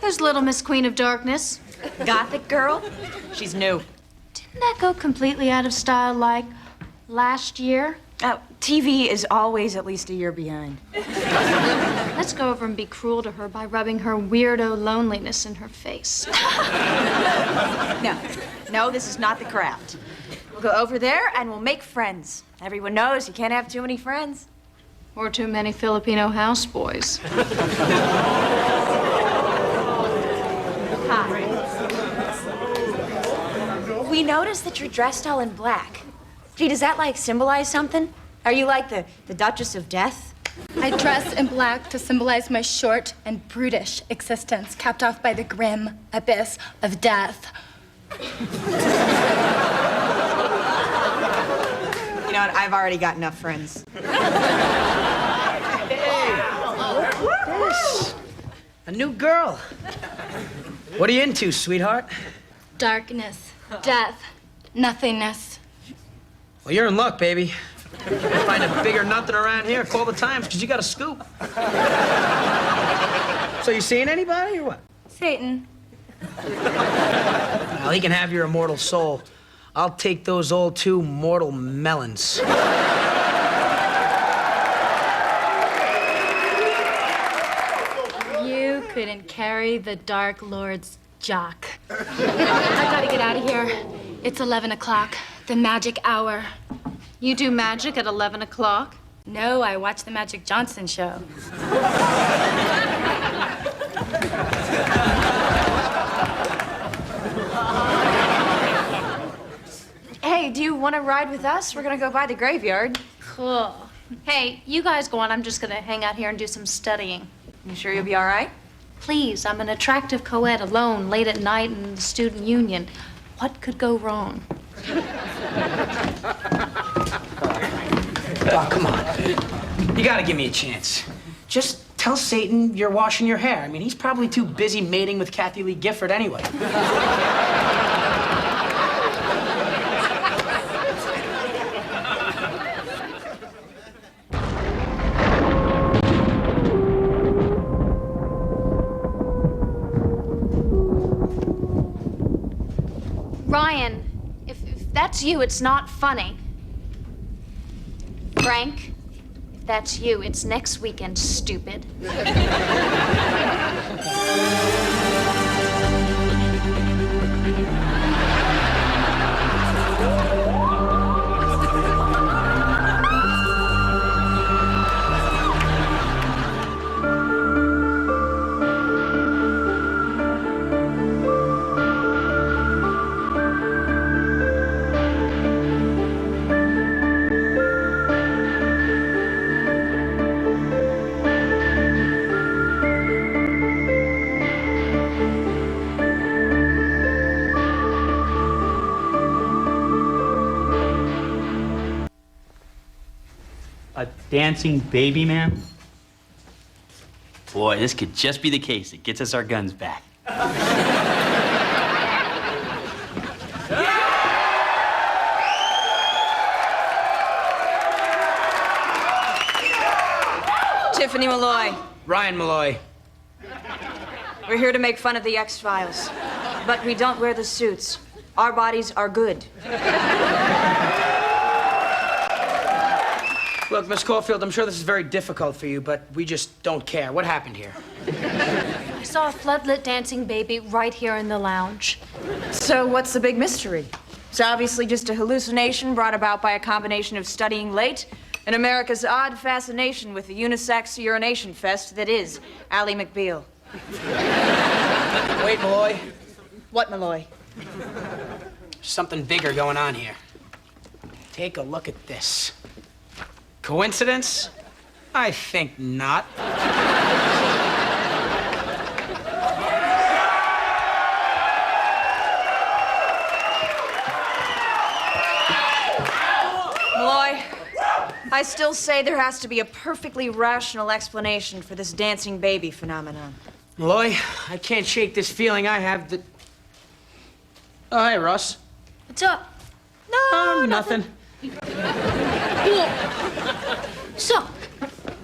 There's little Miss Queen of Darkness. Gothic girl? She's new. Didn't that go completely out of style like last year? TV is always at least a year behind. Let's go over and be cruel to her by rubbing her weirdo loneliness in her face. No, this is not the craft. We'll go over there and we'll make friends. Everyone knows you can't have too many friends. Or too many Filipino houseboys. Hi. We noticed that you're dressed all in black. Gee, does that, like, symbolize something? Are you like the Duchess of Death? I dress in black to symbolize my short and brutish existence, capped off by the grim abyss of death. You know what? I've already got enough friends. This. A new girl. What are you into, sweetheart? Darkness, death, nothingness. Well, you're in luck, baby. You find a bigger nothing around here, call the Times, because you got a scoop. So you seeing anybody or what? Satan. Well, he can have your immortal soul. I'll take those old 2 mortal melons. You couldn't carry the Dark Lord's jock. I gotta get out of here. It's 11 o'clock, the magic hour. You do magic at 11 o'clock? No, I watch the Magic Johnson show. Hey, do you want to ride with us? We're gonna go by the graveyard. Cool. Hey, you guys go on. I'm just gonna hang out here and do some studying. You sure you'll be all right? Please, I'm an attractive co-ed alone late at night in the student union. What could go wrong? Oh, come on. You gotta give me a chance. Just tell Satan you're washing your hair. I mean, he's probably too busy mating with Kathy Lee Gifford anyway. Ryan, if that's you, it's not funny. Frank, if that's you, it's next weekend, stupid. A dancing baby man? Boy, this could just be the case that gets us our guns back. Tiffany Malloy. Ryan Malloy. We're here to make fun of the X-Files. But we don't wear the suits. Our bodies are good. Look, Miss Caulfield, I'm sure this is very difficult for you, but we just don't care. What happened here? I saw a floodlit dancing baby right here in the lounge. So what's the big mystery? It's obviously just a hallucination brought about by a combination of studying late and America's odd fascination with the unisex urination fest that is Ally McBeal. Wait, Malloy. What, Malloy? There's something bigger going on here. Take a look at this. Coincidence? I think not. Malloy, I still say there has to be a perfectly rational explanation for this dancing baby phenomenon. Malloy, I can't shake this feeling I have that... Oh, hey, Russ. What's up? Oh, nothing. So,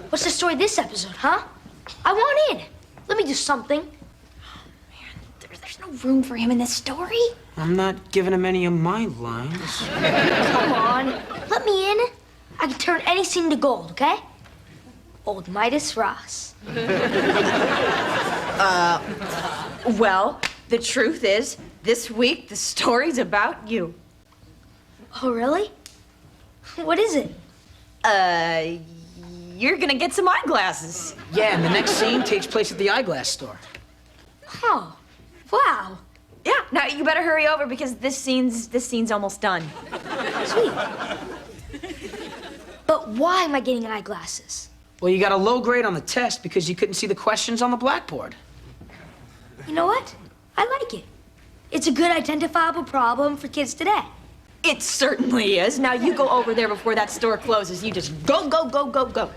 what's the story this episode, huh? I want in. Let me do something. no room for him in this story? I'm not giving him any of my lines. Come on, let me in. I can turn any scene to gold, okay? Old Midas Ross. Well, the truth is, this week the story's about you. Oh, really? What is it? You're gonna get some eyeglasses. Yeah, and the next scene takes place at the eyeglass store. Oh, wow. Yeah, now you better hurry over because this scene's almost done. Sweet. But why am I getting eyeglasses? Well, you got a low grade on the test because you couldn't see the questions on the blackboard. You know what? I like it. It's a good identifiable problem for kids today. It certainly is. Now you go over there before that store closes. You just go, go, go, go, go.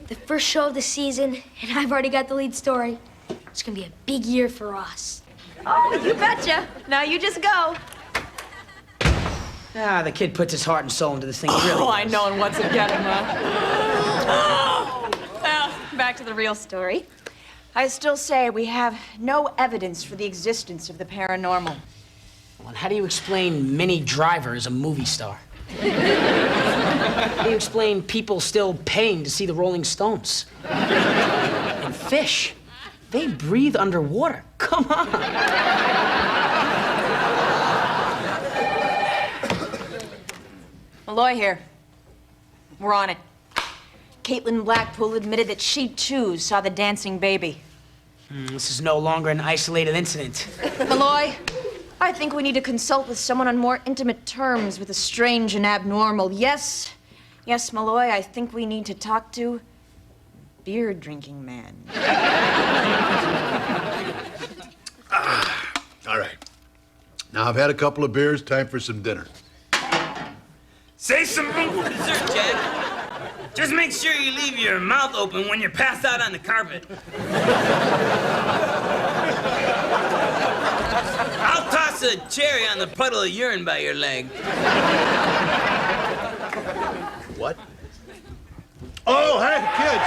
The first show of the season, and I've already got the lead story. It's gonna be a big year for us. Oh, you betcha. Now you just go. Ah, the kid puts his heart and soul into this thing. He really Oh, I does. know, and once again, huh? Well, back to the real story. I still say we have no evidence for the existence of the paranormal. Well, how do you explain Minnie Driver as a movie star? How do you explain people still paying to see the Rolling Stones? And fish, they breathe underwater. Come on. Malloy here. We're on it. Caitlin Blackpool admitted that she, too, saw the dancing baby. This is no longer an isolated incident. Malloy, I think we need to consult with someone on more intimate terms with the strange and abnormal. Yes, Malloy, I think we need to talk to beer-drinking man. All right. Now I've had a couple of beers, time for some dinner. Save some room for dessert, Jack. Just make sure you leave your mouth open when you're passed out on the carpet. I'll toss a cherry on the puddle of urine by your leg. What? Oh, hey, kids.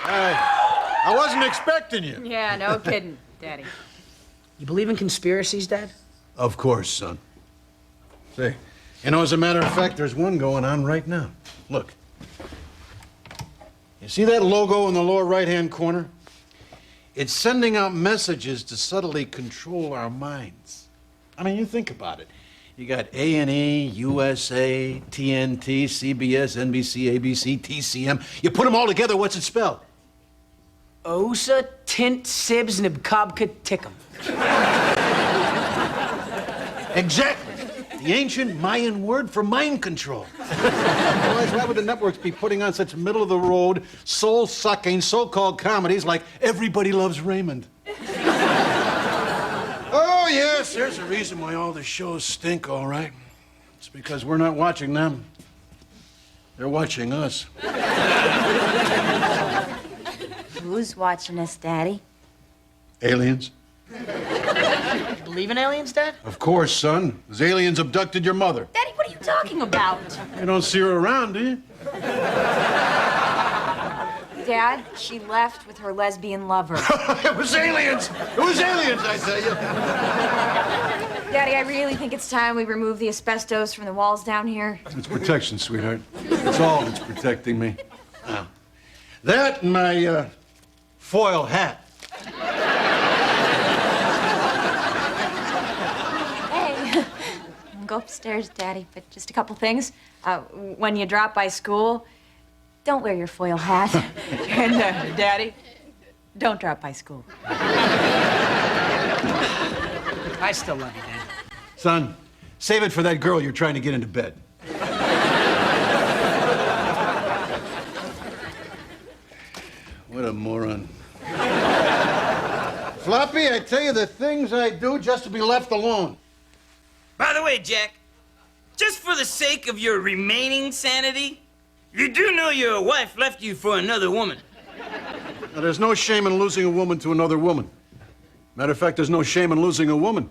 Hey, I wasn't expecting you. Yeah, no kidding, Daddy. You believe in conspiracies, Dad? Of course, son. Say, you know, as a matter of fact, there's one going on right now. Look. You see that logo in the lower right-hand corner? It's sending out messages to subtly control our minds. I mean, you think about it. You got A&E, USA, TNT, CBS, NBC, ABC, TCM. You put them all together, what's it spell? Osa, Tint, Sibs, Nibkabka, Tickum. Exactly. The ancient Mayan word for mind control. Otherwise, why would the networks be putting on such middle-of-the-road, soul-sucking, so-called comedies like Everybody Loves Raymond? Oh, yes, there's a reason why all the shows stink, all right. It's because we're not watching them. They're watching us. Who's watching us, Daddy? Aliens? Believe in aliens, Dad? Of course, son. Those aliens abducted your mother. Daddy, what are you talking about? You don't see her around, do you? Dad, she left with her lesbian lover. It was aliens! It was aliens, I tell you. Daddy, I really think it's time we remove the asbestos from the walls down here. It's protection, sweetheart. That's all that's protecting me. Now, that and my foil hat. Hey, go upstairs, Daddy, but just a couple things. When you drop by school, don't wear your foil hat. And, Daddy, don't drop by school. I still love you, Dad. Son, save it for that girl you're trying to get into bed. What a moron. Floppy, I tell you the things I do just to be left alone. By the way, Jack, just for the sake of your remaining sanity, you do know your wife left you for another woman. Now, there's no shame in losing a woman to another woman. Matter of fact, there's no shame in losing a woman.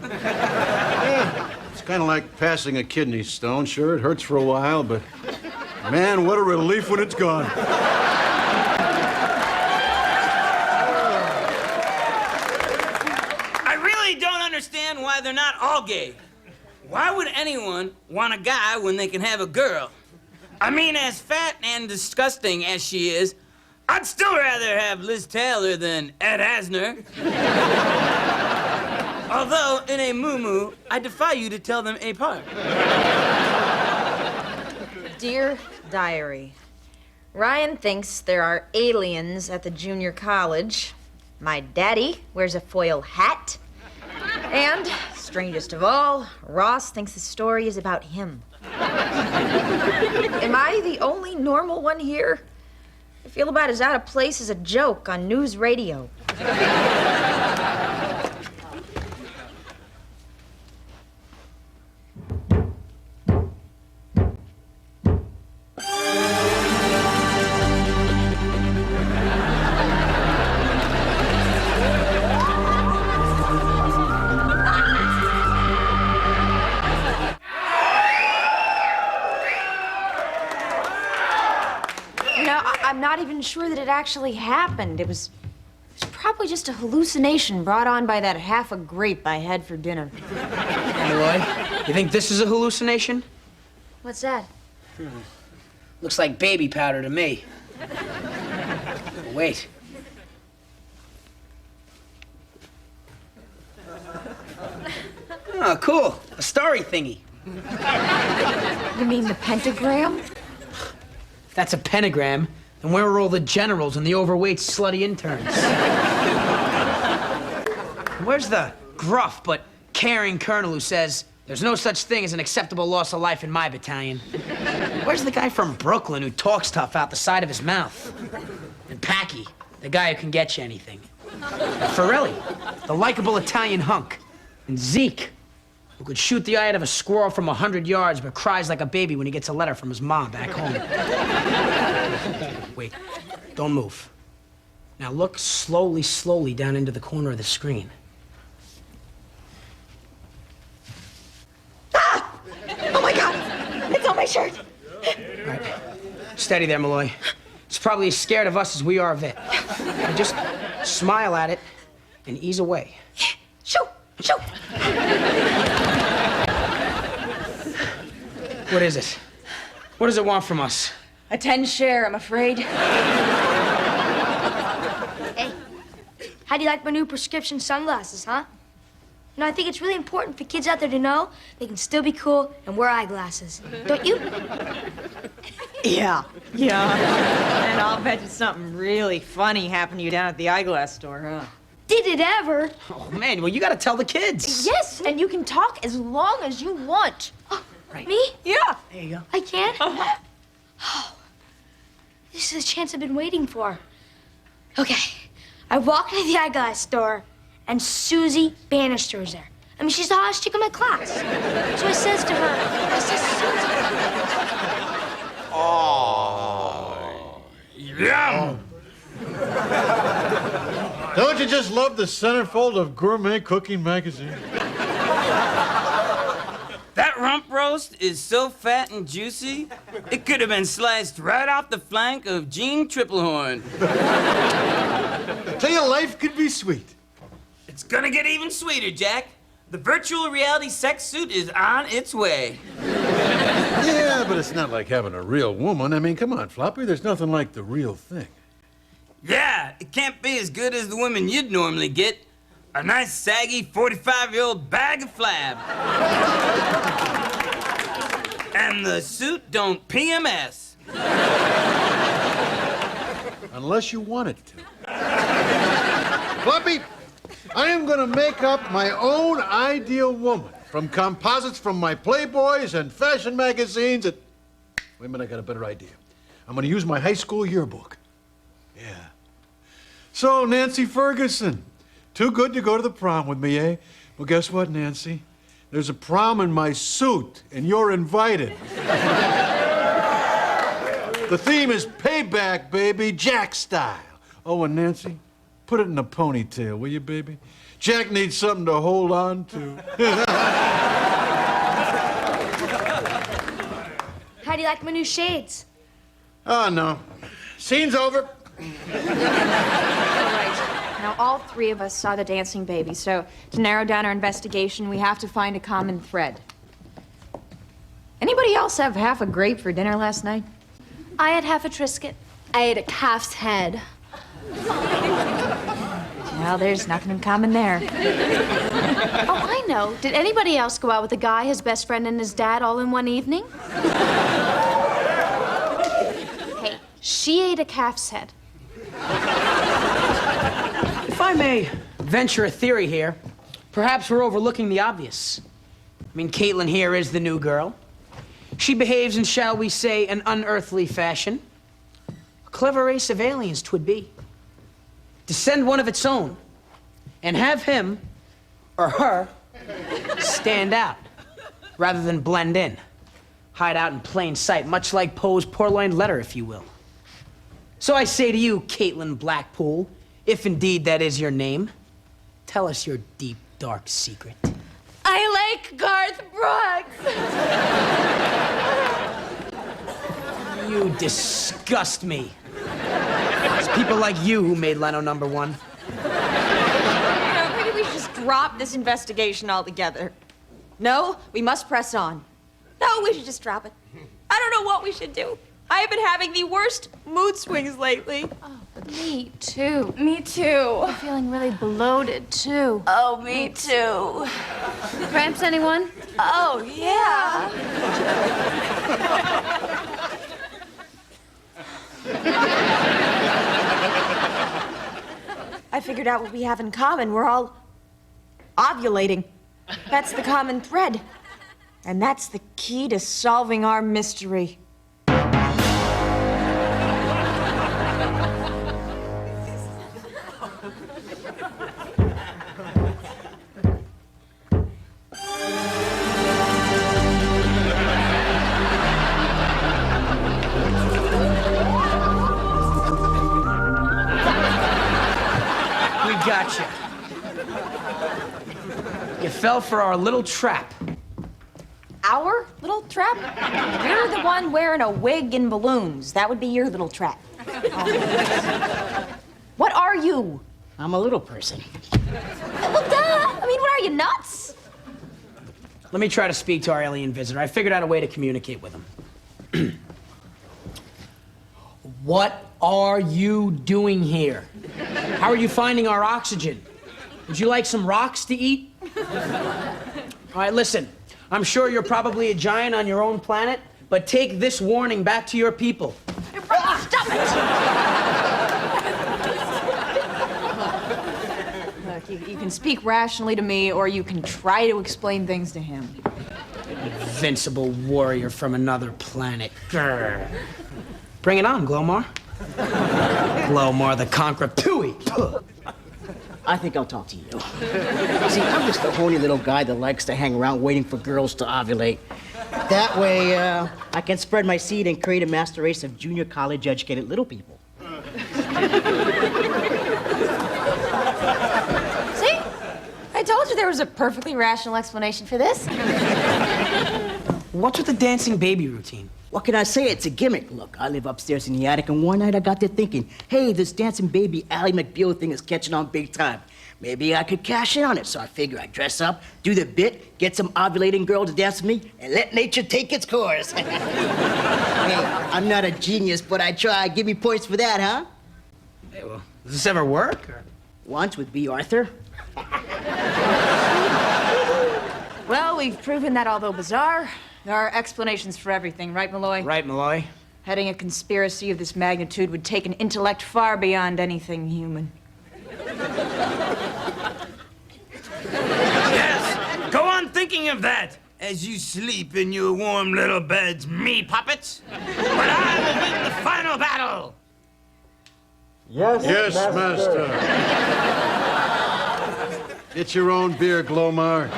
Yeah, it's kind of like passing a kidney stone. Sure, it hurts for a while, but Man, what a relief when it's gone. I really don't understand why they're not all gay. Why would anyone want a guy when they can have a girl? I mean, as fat and disgusting as she is, I'd still rather have Liz Taylor than Ed Asner. Although, in a moo-moo, I defy you to tell them apart. Dear Diary, Ryan thinks there are aliens at the junior college. My daddy wears a foil hat. And, strangest of all, Ross thinks the story is about him. Am I the only normal one here? I feel about as out of place as a joke on news radio. I'm not even sure that it actually happened. It was probably just a hallucination brought on by that half a grape I had for dinner. Malloy, you think this is a hallucination? What's that? Looks like baby powder to me. Oh, wait. Oh, cool. A starry thingy. You mean the pentagram? If that's a pentagram, then where are all the generals and the overweight, slutty interns? Where's the gruff but caring colonel who says, there's no such thing as an acceptable loss of life in my battalion? Where's the guy from Brooklyn who talks tough out the side of his mouth? And Packy, the guy who can get you anything. And Forelli, the likable Italian hunk. And Zeke, who could shoot the eye out of a squirrel from 100 yards but cries like a baby when he gets a letter from his mom back home. Wait, don't move. Now look slowly, slowly down into the corner of the screen. Ah! Oh my God! It's on my shirt! All right, steady there, Malloy. It's probably as scared of us as we are of it. Now just smile at it and ease away. Shoo! Shoo! What is it? What does it want from us? A 10 share, I'm afraid. Hey, how do you like my new prescription sunglasses, huh? You know, I think it's really important for kids out there to know they can still be cool and wear eyeglasses. Don't you? Yeah. And I'll bet you something really funny happened to you down at the eyeglass store, huh? Did it ever? Oh, man, well, you gotta tell the kids. Yes, and you can talk as long as you want. Right. Me? Yeah. There you go. I can? Oh, this is a chance I've been waiting for. Okay, I walk into the eyeglass store, and Susie Bannister was there. I mean, she's the hottest chick in my class. So I says to her, I says, Susie. Yum! Don't you just love the centerfold of Gourmet Cooking Magazine? That rump roast is so fat and juicy, it could have been sliced right off the flank of Gene Triplehorn. Tell you, life could be sweet. It's gonna get even sweeter, Jack. The virtual reality sex suit is on its way. Yeah, but it's not like having a real woman. I mean, come on, Floppy, there's nothing like the real thing. Yeah, it can't be as good as the women you'd normally get. A nice, saggy, 45-year-old bag of flab. And the suit don't PMS. Unless you want it to. Floppy, I am gonna make up my own ideal woman from composites from my Playboys and fashion magazines and... Wait a minute, I got a better idea. I'm gonna use my high school yearbook. Yeah. So, Nancy Ferguson, too good to go to the prom with me, eh? Well, guess what, Nancy? There's a prom in my suit, and you're invited. The theme is payback, baby, Jack style. Oh, and Nancy, put it in a ponytail, will you, baby? Jack needs something to hold on to. How do you like my new shades? Oh, no. Scene's over. All right. Now, all three of us saw the dancing baby, so to narrow down our investigation, we have to find a common thread. Anybody else have half a grape for dinner last night? I had half a Triscuit. I ate a calf's head. Well, there's nothing in common there. Oh, I know. Did anybody else go out with a guy, his best friend, and his dad all in one evening? Hey, she ate a calf's head. If I may venture a theory here, perhaps we're overlooking the obvious. I mean, Caitlin here is the new girl. She behaves in, shall we say, an unearthly fashion. A clever race of aliens 'twould be. To send one of its own and have him or her stand out rather than blend in. Hide out in plain sight, much like Poe's purloined letter, if you will. So I say to you, Caitlin Blackpool, if indeed that is your name, tell us your deep, dark secret. I like Garth Brooks. You disgust me. It's people like you who made Leno #1. Maybe we should just drop this investigation altogether. No, we must press on. No, we should just drop it. I don't know what we should do. I have been having the worst mood swings lately. Me too. Me too. I'm feeling really bloated, too. Oh, me too. Cramps, anyone? Oh, yeah. I figured out what we have in common. We're all ovulating. That's the common thread. And that's the key to solving our mystery. Gotcha. You fell for our little trap. Our little trap? You're the one wearing a wig and balloons. That would be your little trap. What are you? I'm a little person. Well, duh. I mean, what are you, nuts? Let me try to speak to our alien visitor. I figured out a way to communicate with him. What are you doing here? How are you finding our oxygen? Would you like some rocks to eat? All right, listen. I'm sure you're probably a giant on your own planet, but take this warning back to your people. Stop it! Look, you can speak rationally to me, or you can try to explain things to him. Invincible warrior from another planet. Grr. Bring it on, Glomar. Glomar the Conqueror. Pooey! I think I'll talk to you. See, I'm just a horny little guy that likes to hang around waiting for girls to ovulate. That way, I can spread my seed and create a master race of junior college-educated little people. See? I told you there was a perfectly rational explanation for this. What's with the dancing baby routine? What can I say? It's a gimmick. Look, I live upstairs in the attic, and one night I got to thinking, hey, this dancing baby Ally McBeal thing is catching on big time. Maybe I could cash in on it. So I figure I'd dress up, do the bit, get some ovulating girl to dance with me, and let nature take its course. Hey, I'm not a genius, but I try. Give me points for that, huh? Hey, well, does this ever work? Or? Once with B. Arthur. Well, we've proven that although bizarre, there are explanations for everything, right, Malloy? Right, Malloy. Heading a conspiracy of this magnitude would take an intellect far beyond anything human. Yes, go on thinking of that as you sleep in your warm little beds, me puppets. But I will win the final battle. Yes, master. Get your own beer, Glomar.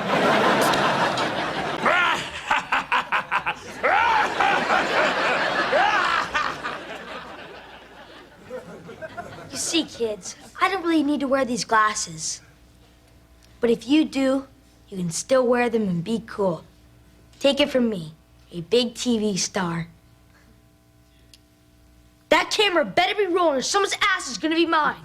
You see, kids, I don't really need to wear these glasses. But if you do, you can still wear them and be cool. Take it from me, a big TV star. That camera better be rolling or someone's ass is gonna be mine.